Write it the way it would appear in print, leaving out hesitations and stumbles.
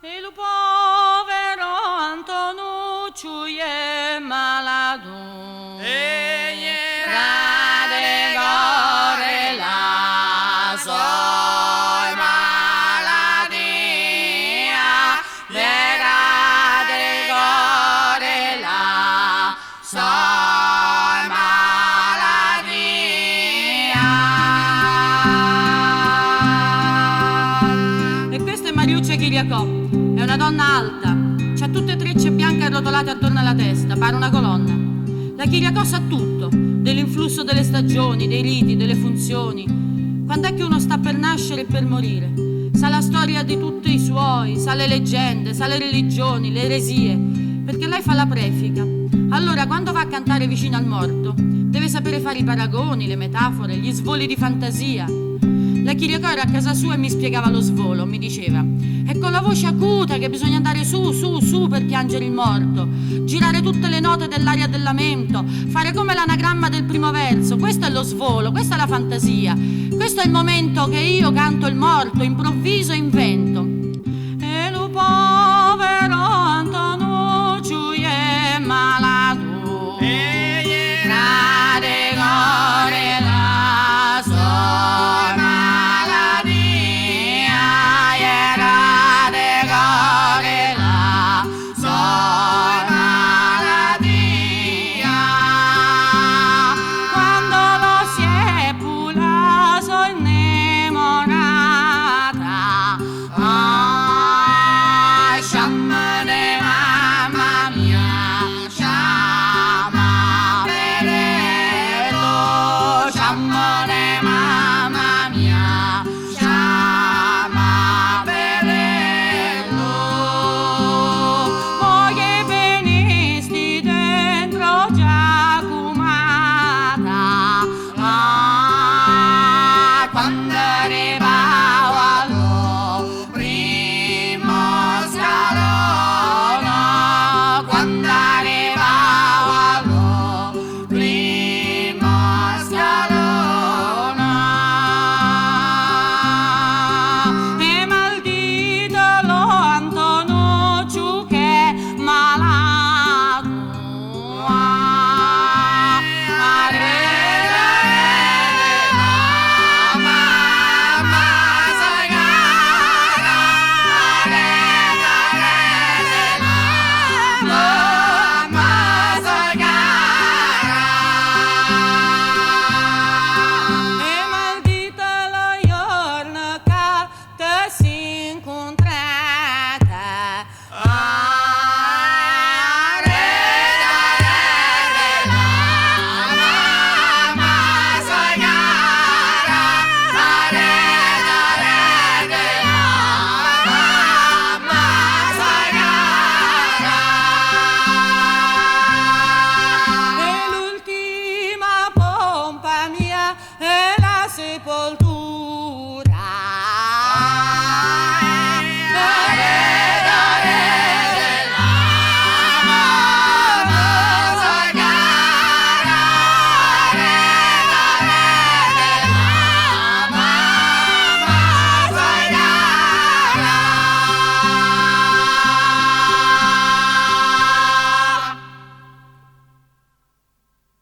il povero Antonuccio è malato. Rade gore la soi maladia, rade gore la soi maladia. E questa è Mariuccia Chiriacò, è una donna alta, c'ha tutte trecce bianche arrotolate attorno alla testa, pare una colonna. La Chiriacò sa tutto, dell'influsso delle stagioni, dei riti, delle funzioni. Quando è che uno sta per nascere e per morire? Sa la storia di tutti i suoi, sa le leggende, sa le religioni, le eresie, perché lei fa la prefica. Allora, quando va a cantare vicino al morto, deve sapere fare i paragoni, le metafore, gli svoli di fantasia. La Chiriacò era a casa sua e mi spiegava lo svolo, mi diceva: è con la voce acuta che bisogna andare su, su, su per piangere il morto, girare tutte le note dell'aria del lamento, fare come l'anagramma del primo verso. Questo è lo svolo, questa è la fantasia, questo è il momento che io canto il morto, improvviso e invento.